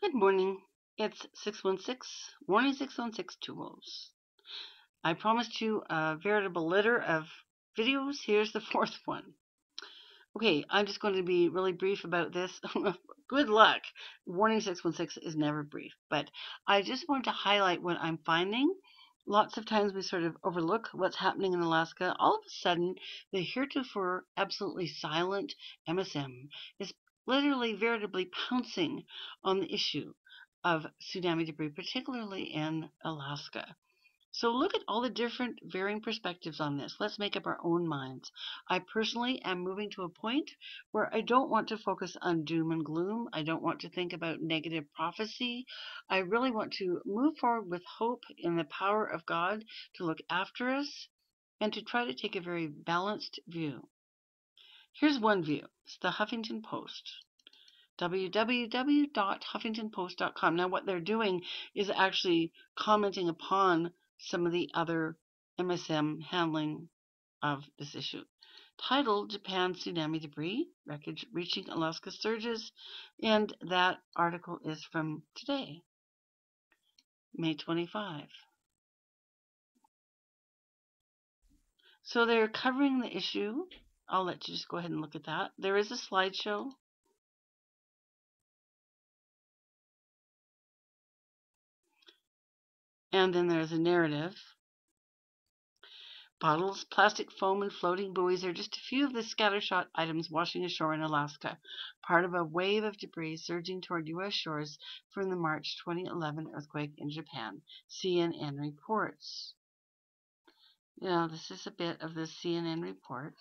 Good morning. It's 616, warning 616 two wolves. I promised you a veritable litter of videos. Here's the fourth one. Okay, I'm just going to be really brief about this. Good luck. Warning 616 is never brief, but I just want to highlight what I'm finding. Lots of times we sort of overlook what's happening in Alaska. All of a sudden, the heretofore absolutely silent MSM is literally veritably pouncing on the issue of tsunami debris, particularly in Alaska. So look at all the different varying perspectives on this. Let's make up our own minds. I personally am moving to a point where I don't want to focus on doom and gloom. I don't want to think about negative prophecy. I really want to move forward with hope in the power of God to look after us and to try to take a very balanced view. Here's one view. It's the Huffington Post. www.huffingtonpost.com. Now what they're doing is actually commenting upon some of the other MSM handling of this issue. Titled Japan Tsunami Debris, Wreckage Reaching Alaska Surges, and that article is from today, May 25. So they're covering the issue. I'll let you just go ahead and look at that. There is a slideshow. And then there's a narrative. Bottles, plastic foam, and floating buoys are just a few of the scattershot items washing ashore in Alaska, part of a wave of debris surging toward U.S. shores from the March 2011 earthquake in Japan, CNN reports. Now, this is a bit of the CNN report.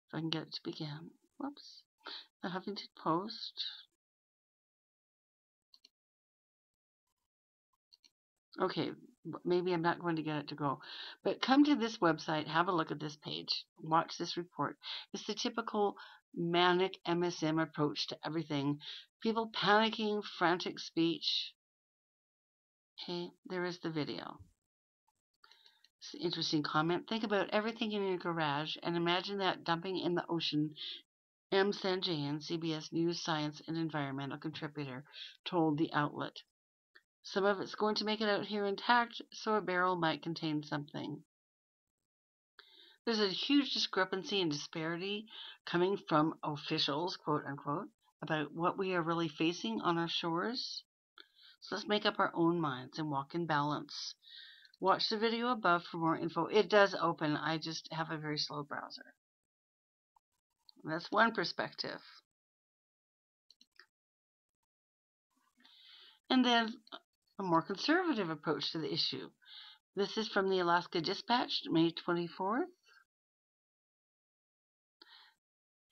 If I can get it to begin. Whoops. The Huffington Post. Okay, maybe I'm not going to get it to go. But come to this website, have a look at this page, watch this report. It's the typical manic MSM approach to everything. People panicking, frantic speech. Okay, there is the video. It's an interesting comment. Think about everything in your garage and imagine that dumping in the ocean. M. Sanjayan, CBS News Science and Environmental contributor, told the outlet. Some of it's going to make it out here intact, so a barrel might contain something. There's a huge discrepancy and disparity coming from officials, quote unquote, about what we are really facing on our shores. So let's make up our own minds and walk in balance. Watch the video above for more info. It does open. I just have a very slow browser. That's one perspective. And then a more conservative approach to the issue. This is from the Alaska Dispatch, May 24th.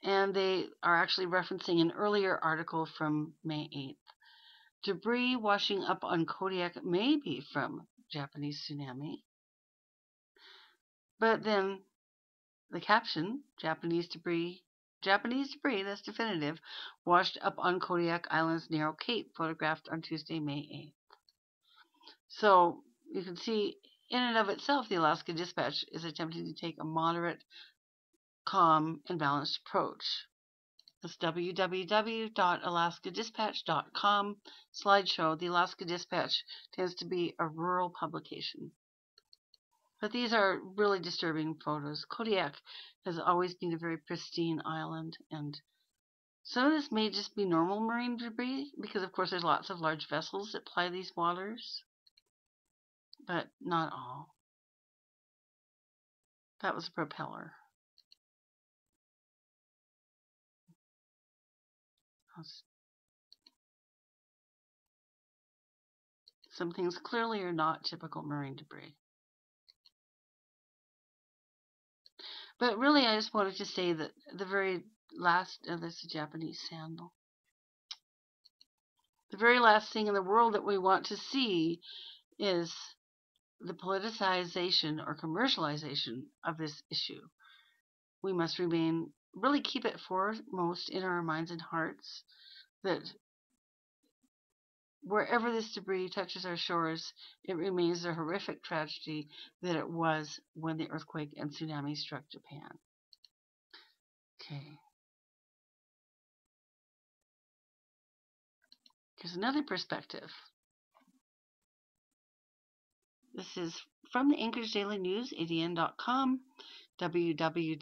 And they are actually referencing an earlier article from May 8th. Debris washing up on Kodiak may be from Japanese tsunami. But then the caption, Japanese debris, that's definitive, washed up on Kodiak Island's narrow cape, photographed on Tuesday, May 8th. So you can see, in and of itself, the Alaska Dispatch is attempting to take a moderate, calm, and balanced approach. That's www.alaskadispatch.com. Slideshow. The Alaska Dispatch tends to be a rural publication. But these are really disturbing photos. Kodiak has always been a very pristine island, and some of this may just be normal marine debris, because of course there's lots of large vessels that ply these waters, but not all. That was a propeller. Some things clearly are not typical marine debris. But really, I just wanted to say that the very last, this is a Japanese sandal. The very last thing in the world that we want to see is the politicization or commercialization of this issue. We must really keep it foremost in our minds and hearts that wherever this debris touches our shores, it remains the horrific tragedy that it was when the earthquake and tsunami struck Japan. Okay. Here's another perspective. This is from the Anchorage Daily News, adn.com, www.adn.com,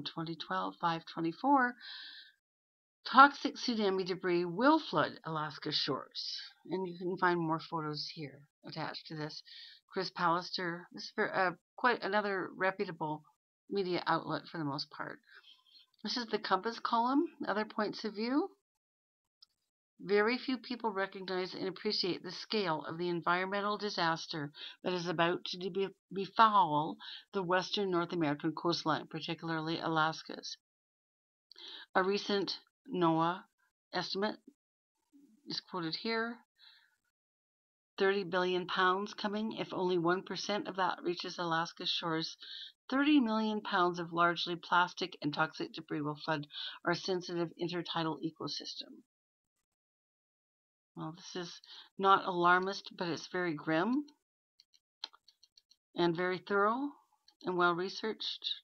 2012-5/24. Toxic tsunami debris will flood Alaska shores. And you can find more photos here attached to this. Chris Pallister, this is quite another reputable media outlet for the most part. This is the Compass column, other points of view. Very few people recognize and appreciate the scale of the environmental disaster that is about to befoul the western North American coastline, particularly Alaska's. A recent NOAA estimate is quoted here. 30 billion pounds coming if only 1% of that reaches Alaska's shores. 30 million pounds of largely plastic and toxic debris will flood our sensitive intertidal ecosystem. Well, this is not alarmist, but it's very grim and very thorough and well researched.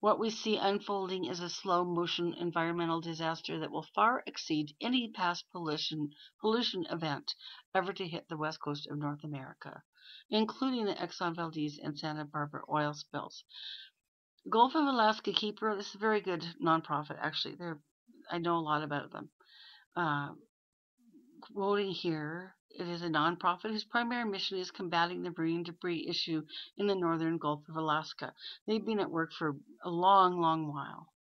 What we see unfolding is a slow motion environmental disaster that will far exceed any past pollution event ever to hit the west coast of North America, including the Exxon Valdez and Santa Barbara oil spills. Gulf of Alaska Keeper, this is a very good nonprofit, actually. I know a lot about them. Quoting here, it is a nonprofit whose primary mission is combating the marine debris issue in the northern Gulf of Alaska. They've been at work for a long, long while.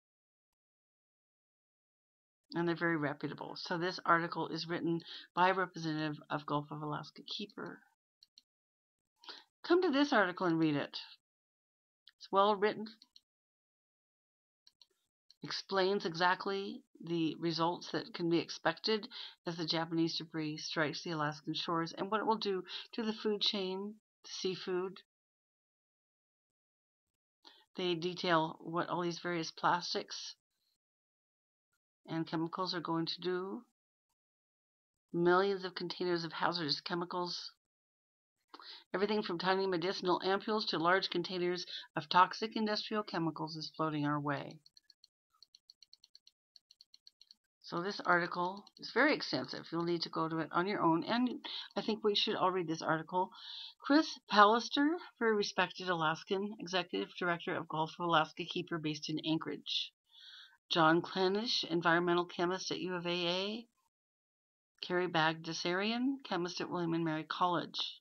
And they're very reputable. So this article is written by a representative of Gulf of Alaska Keeper. Come to this article and read it. It's well written. Explains exactly the results that can be expected as the Japanese debris strikes the Alaskan shores and what it will do to the food chain, the seafood. They detail what all these various plastics and chemicals are going to do. Millions of containers of hazardous chemicals. Everything from tiny medicinal ampules to large containers of toxic industrial chemicals is floating our way. So this article is very extensive. You'll need to go to it on your own. And I think we should all read this article. Chris Pallister, very respected Alaskan Executive Director of Gulf of Alaska Keeper based in Anchorage. John Klenish, environmental chemist at U of AA. Carrie Bagdasarian, chemist at William & Mary College.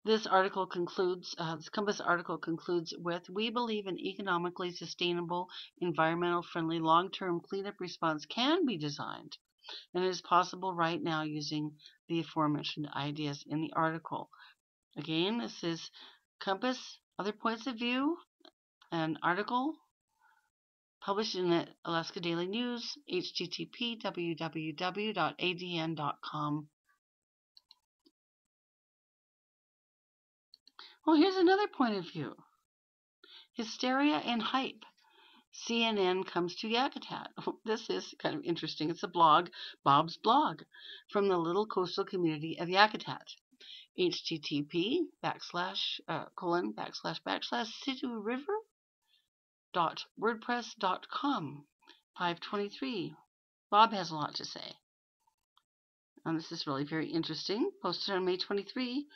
This article concludes, this Compass article concludes with, we believe an economically sustainable, environmental-friendly, long-term cleanup response can be designed, and it is possible right now using the aforementioned ideas in the article. Again, this is Compass, Other Points of View, an article published in the Alaska Daily News, http www.adn.com. Well, here's another point of view. Hysteria and hype. CNN comes to Yakutat. This is kind of interesting. It's a blog, Bob's blog, from the little coastal community of Yakutat. http://situriver.wordpress.com 523. Bob has a lot to say. And this is really very interesting. Posted on May 23.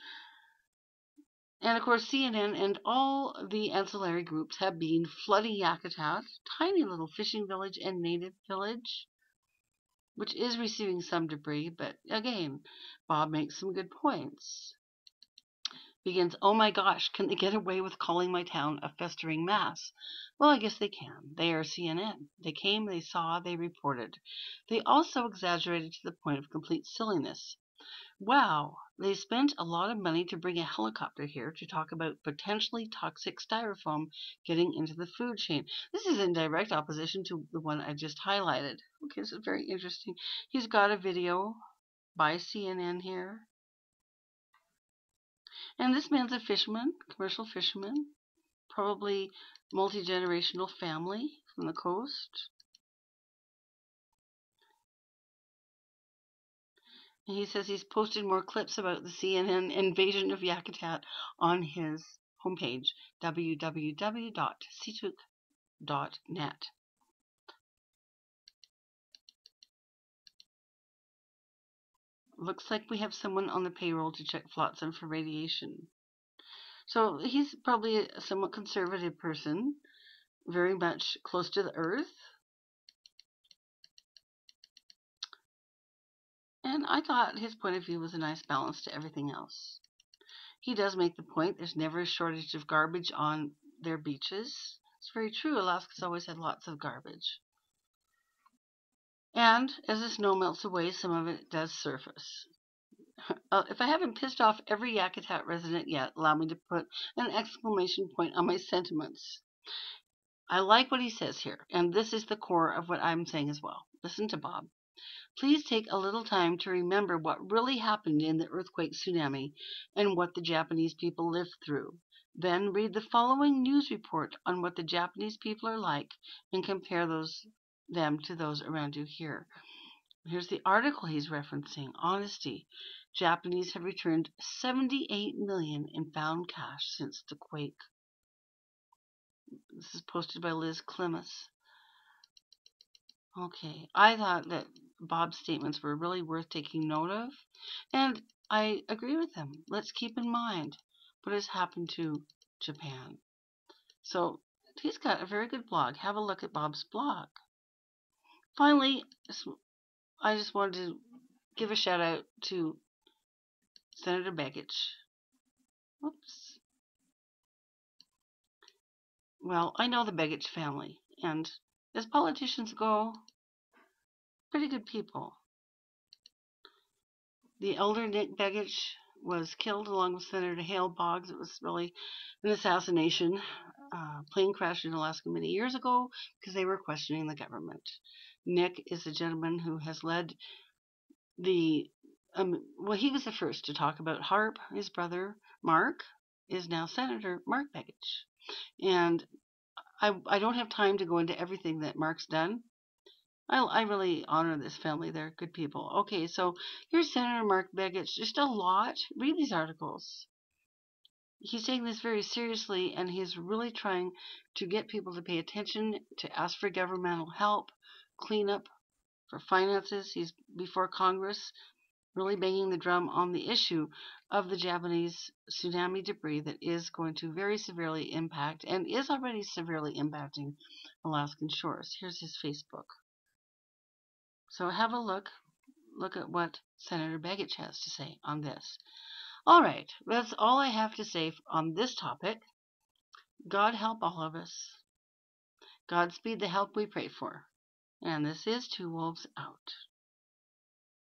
And of course, CNN and all the ancillary groups have been flooding Yakutat, tiny little fishing village and native village, which is receiving some debris. But again, Bob makes some good points. Begins, oh my gosh, can they get away with calling my town a festering mass? Well, I guess they can. They are CNN. They came, they saw, they reported. They also exaggerated to the point of complete silliness. Wow, they spent a lot of money to bring a helicopter here to talk about potentially toxic styrofoam getting into the food chain. This is in direct opposition to the one I just highlighted. Okay, this is very interesting. He's got a video by CNN here. And this man's a fisherman, commercial fisherman, probably multi-generational family from the coast. And he says he's posted more clips about the CNN invasion of Yakutat on his homepage, www.situk.com. Looks like we have someone on the payroll to check flotsam for radiation. So he's probably a somewhat conservative person, very much close to the earth. And I thought his point of view was a nice balance to everything else. He does make the point there's never a shortage of garbage on their beaches. It's very true. Alaska's always had lots of garbage. And as the snow melts away, some of it does surface. If I haven't pissed off every Yakutat resident yet, allow me to put an exclamation point on my sentiments. I like what he says here, and this is the core of what I'm saying as well. Listen to Bob. Please take a little time to remember what really happened in the earthquake tsunami and what the Japanese people lived through. Then read the following news report on what the Japanese people are like and compare them to those around you here. Here's the article he's referencing. Honesty. Japanese have returned 78 million in found cash since the quake. This is posted by Liz Klimas. Okay, I thought that Bob's statements were really worth taking note of, and I agree with him. Let's keep in mind what has happened to Japan. So he's got a very good blog. Have a look at Bob's blog. Finally, I just wanted to give a shout out to Senator Begich. Oops. Well, I know the Begich family, and as politicians go, pretty good people. The elder Nick Begich was killed along with Senator Hale Boggs. It was really an assassination. Plane crashed in Alaska many years ago because they were questioning the government. Nick is a gentleman who has led the he was the first to talk about HARP. His brother Mark is now Senator Mark Begich, and I don't have time to go into everything that Mark's done. I really honor this family. They're good people. Okay, so here's Senator Mark Begich. Just a lot. Read these articles. He's taking this very seriously, and he's really trying to get people to pay attention, to ask for governmental help, clean up for finances. He's before Congress, really banging the drum on the issue of the Japanese tsunami debris that is going to very severely impact and is already severely impacting Alaskan shores. Here's his Facebook. So have a look at what Senator Begich has to say on this. All right, that's all I have to say on this topic. God help all of us. Godspeed the help we pray for. And this is Two Wolves Out.